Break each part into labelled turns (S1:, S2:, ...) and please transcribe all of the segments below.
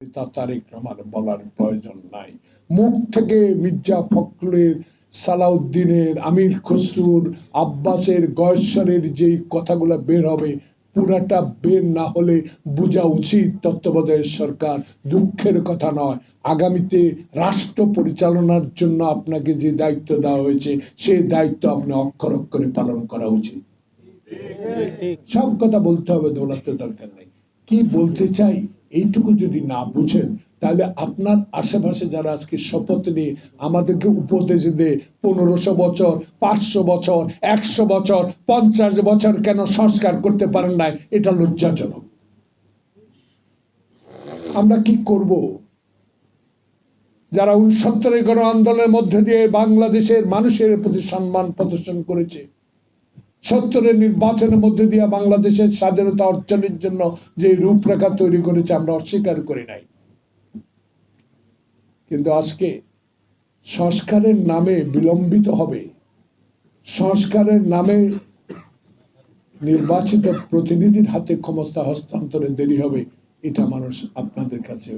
S1: তারেক রহমান বলার প্রয়োজন নাই। মুখ থেকে মির্জা ফখরুলের, সালাউদ্দিনের, আমির খসরুর, আব্বাসের, গয়েশ্বরের যেই কথাগুলো বের হবে, পুরাটা বের না হলে বোঝা উচিত তত্ত্বাবধায়ক সরকার, দুঃখের কথা নয়, আগামীতে রাষ্ট্র পরিচালনার জন্য আপনাকে যে দায়িত্ব দেওয়া হয়েছে সেই দায়িত্ব আপনি অক্ষর অক্ষরে পালন করা উচিত। সব কথা বলতে হবে, দৌলাতে দরকার নেই। কি বলতে চাই এইটুকু যদি না বুঝেন, তাহলে আপনার আশেপাশে যারা আজকে শপথ নিয়ে আমাদেরকে উপদেশ দেয় 1500 বছর, 500 বছর, 100 বছর, 50 বছর কেন সংস্কার করতে পারেন নাই, এটা লজ্জাজনক। আমরা কি করব? যারা 69 গণ আন্দোলনের মধ্যে দিয়ে বাংলাদেশের মানুষের প্রতি সম্মান প্রদর্শন করেছে, 70-এর নির্বাচনের মধ্যে দিয়ে বাংলাদেশের স্বাধীনতা অর্জনের জন্য যে রূপরেখা তৈরি করেছে, আমরা অস্বীকার করি নাই। কিন্তু আজকে সংস্কারের নামে বিলম্বিত হবে, সংস্কারের নামে নির্বাচিত প্রতিনিধির হাতে ক্ষমতা হস্তান্তরে দেরি হবে, এটা মানুষ আপনাদের কাছে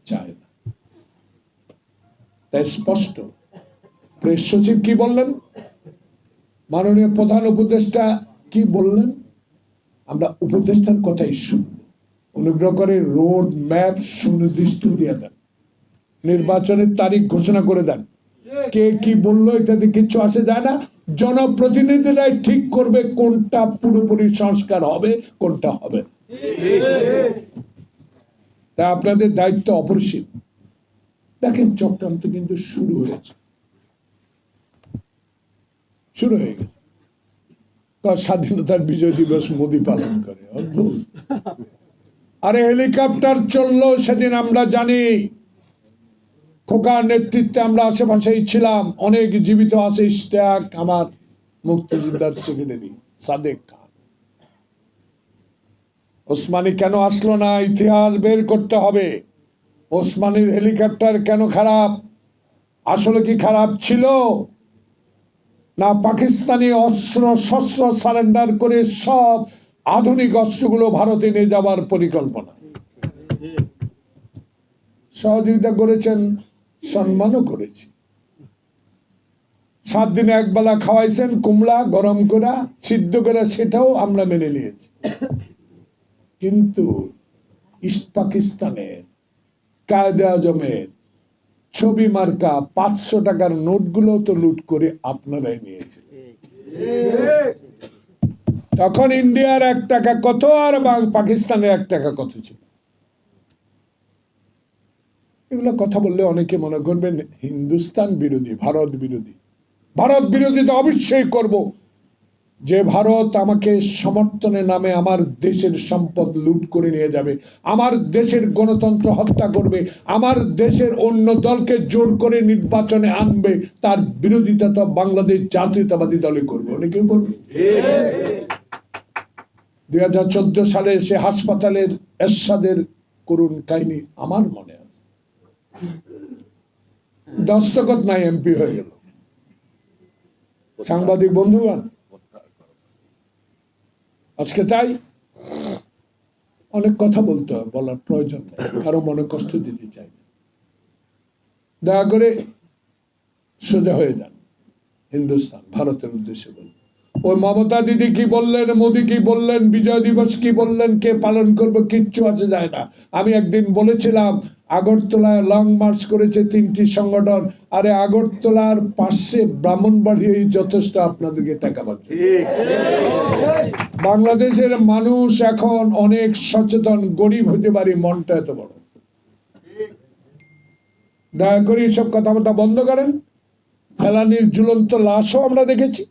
S1: চায় না। তাই স্পষ্ট প্রেস সচিব কি বললেন, মাননীয় প্রধান উপদেষ্টা কি বললেন, আমরা উপদেষ্টার কথাই শুনব। অনুগ্রহ করে রোড ম্যাপ সুনির্দিষ্ট দিয়ে দেন, নির্বাচনের তারিখ ঘোষণা করে দেন। কে কি বললো এটাতে কিছু আসে যায় না, জনপ্রতিনিধিরাই ঠিক করবে কোনটা পুরোপুরি সংস্কার হবে, কোনটা হবে। তা আপনাদের দায়িত্ব অপরিসীম। দেখেন চক্রান্ত কিন্তু শুরু হয়েছে, শুরু হয়ে গেছে। স্বাধীনতার বিজয় দিবস মোদী পালন করে, অদ্ভুত। আরে হেলিকপ্টার চললো সেদিন, আমরা জানি খোকার নেতৃত্বে আমরা আশেপাশেই ছিলাম, অনেক জীবিত আছে ইশতিয়াক, আমার মুক্তিযোদ্ধার সেক্রেটারি সাদেক খান। ওসমানী কেন আসলো না, ইতিহাস বের করতে হবে। ওসমানীর হেলিকপ্টার কেন খারাপ? আসলে কি খারাপ ছিল, না পাকিস্তানি অস্ত্র শস্ত্র সারেন্ডার করে সব আধুনিক অস্ত্রগুলো ভারতে নিয়ে যাওয়ার পরিকল্পনা? সহযোগিতা করেছেন, সম্মানও করেছি। 7 দিনে একবেলা খাওয়াইছেন কুমড়া গরম করা, সিদ্ধ করে, সেটাও আমরা মেনে নিয়েছি। কিন্তু ইস্ট পাকিস্তানের কায়েদে আজমের ছবি মার্কা 500 টাকার নোটগুলো তো লুট করে আপনারাই নিয়েছে। তখন ইন্ডিয়ার 1 টাকা কত আর পাকিস্তানের 1 টাকা কত ছিল? এগুলো কথা বললে অনেকে মনে করবেন হিন্দুস্তান বিরোধী, ভারত বিরোধী। ভারত বিরোধী তো অবশ্যই করব, যে ভারত আমাকে সমর্থনের নামে আমার দেশের সম্পদ লুট করে নিয়ে যাবে, আমার দেশের গণতন্ত্র হত্যা করবে, আমার দেশের অন্য দলকে জোর করে নির্বাচনে আনবে, তার বিরোধিতা তো বাংলাদেশ জাতীয়তাবাদী দলে করবে। অনেকে করবে। 2014 সালে সে হাসপাতালের এরশাদের করুণ কাহিনী আমার মনে আছে। দস্তখত নাই, এমপি হয়ে গেল। সাংবাদিক বন্ধুগণ, আজকে তাই অনেক কথা বলতে হয়, বলার প্রয়োজন নেই, কারো মনে কষ্ট দিতে চাই না। দয়া করে সোজা হয়ে যান, হিন্দুস্তান ভারতের উদ্দেশ্যে বলুন। ওই মমতা দিদি কি বললেন, মোদী কি বললেন, বিজয় দিবস কি বললেন, কে পালন করবে, কিচ্ছু আসে যায় না। আমি একদিন বলেছিলাম আগরতলায় লং মার্চ করেছে 3টি সংগঠন, আরে আগরতলার পাশে ব্রাহ্মণবাড়িয়াই যথেষ্ট আপনাদেরকে টাকা পাচ্ছে। বাংলাদেশের মানুষ এখন অনেক সচেতন, গরিব হতে পারে, মনটা এত বড়। দয়া করে এসব কথাবার্তা বন্ধ করেন। ফেলানির ঝুলন্ত লাশও আমরা দেখেছি,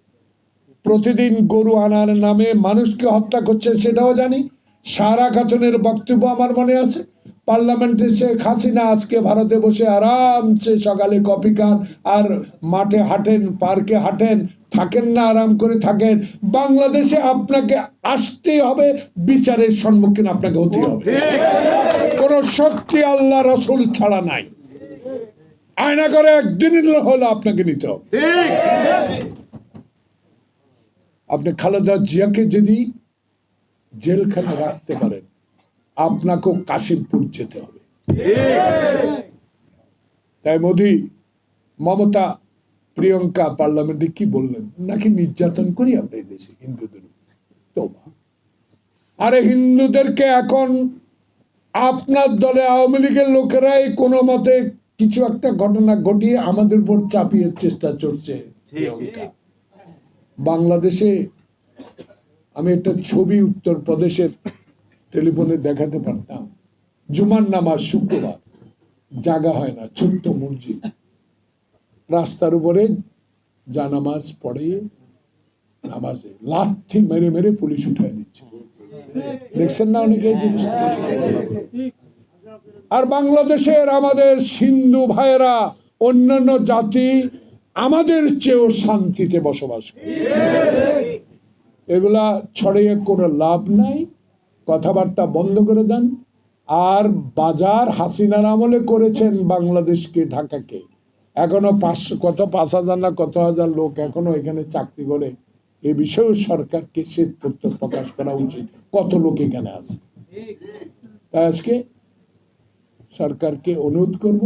S1: প্রতিদিন গরু আনার নামে মানুষকে হত্যা করছে, সেটাও জানি। সারা খাতুনের বক্তব্য আমার মনে আছে। পার্লামেন্টে শেখ হাসিনা আজকে ভারতে বসে আরামসে সকালে কফি খান আর মাঠে হাঁটেন, পার্কে হাঁটেন, থাকেন না, আরাম করে থাকেন। বাংলাদেশে আপনাকে আসতেই হবে, বিচারের সম্মুখীন আপনাকে হতে হবে। কোন শক্তি আল্লাহ রসুল ছাড়া নাই। আয়না করে একদিন হলো আপনাকে নিতে হবে। আপনি খালেদা জিয়াকে যদি জেলখানে রাখতে পারেন, আপনাকেও কাশিমপুর যেতে হবে। তাই মোদি, মমতা, প্রিয়ঙ্কা পার্লামেন্টে কি বললেন, নাকি নির্যাতন করি আমরা এই দেশে হিন্দুদের উপর। তোবা। আরে হিন্দুদেরকে এখন আপনার দলে আওয়ামী লীগের লোকেরাই কোনো মতে কিছু একটা ঘটনা ঘটিয়ে আমাদের উপর চাপিয়ে চেষ্টা চলছে। বাংলাদেশে আমি একটা ছবি উত্তর প্রদেশের টেলিফোনে দেখাতে পারতাম। জুমার নামাজ শুক্রবার, জাগা হয় না, ছোট্ট মসজিদ, রাস্তার উপরে জানামাজ পড়ে নামাজে লাথি মেরে মেরে পুলিশ উঠায় দিচ্ছে। দেখছেন না অনেকে এই জিনিসটা? আর বাংলাদেশের আমাদের হিন্দু ভাইয়েরা অন্যান্য জাতি আমাদের চেয়েও শান্তিতে বসবাস করে। এগুলা ছড়িয়ে কোনো লাভ নাই, কথাবার্তা বন্ধ করে দেন। আর বাজার হাসিনার আমলে করেছেন বাংলাদেশকে, ঢাকাকে। এখনো 5,000 না কত হাজার লোক এখনো এখানে চাকরি করে। এ বিষয়েও সরকারকে শ্বেত পত্র প্রকাশ করা উচিত, কত লোক এখানে আছে। তাই আজকে সরকারকে অনুরোধ করব,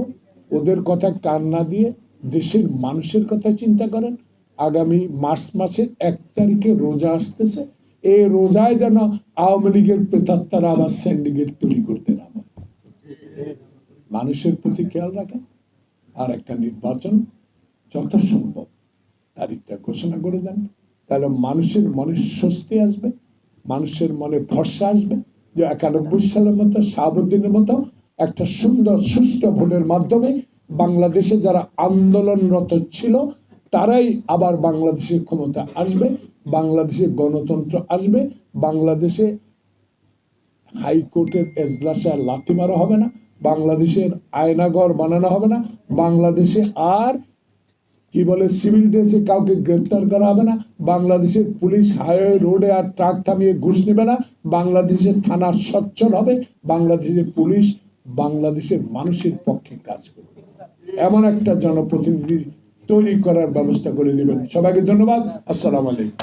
S1: ওদের কথা কান না দিয়ে দেশের মানুষের কথা চিন্তা করেন। আগামী মার্চ মাসের 1 তারিখে রোজা আসতেছে, এই রোজায় যেন আওয়ামী লীগের প্রেতাত্মারা আবার সিন্ডিকেট তৈরি করতে না পারে। মানুষের প্রতি খেয়াল রাখেন। আর একটা নির্বাচন যত সম্ভব তারিখটা ঘোষণা করে দেন, তাহলে মানুষের মনে স্বস্তি আসবে, মানুষের মনে ভরসা আসবে যে 91 সালের মতো, শাহাবুদ্দিনের মতো একটা সুন্দর সুষ্ঠু ভোটের মাধ্যমে বাংলাদেশে যারা আন্দোলনরত ছিল তারাই আবার বাংলাদেশের ক্ষমতা আসবে, বাংলাদেশে গণতন্ত্র আসবে, বাংলাদেশে হাইকোর্টের এজলাসে আর লাথি মারা হবে না, বাংলাদেশের আয়নাঘর বানানো হবে না, বাংলাদেশে আর কি বলে সিভিল ড্রেসে কাউকে গ্রেফতার করা হবে না, বাংলাদেশের পুলিশ হাইওয়ে রোডে আর ট্রাক থামিয়ে ঘুষ নেবে না, বাংলাদেশের থানা সচ্ছল হবে, বাংলাদেশের পুলিশ বাংলাদেশের মানুষের পক্ষে কাজ করবে। এমন একটা জনপ্রতিনিধি তৈরি করার ব্যবস্থা করে দিবেন। সবাইকে ধন্যবাদ। আসসালামু আলাইকুম।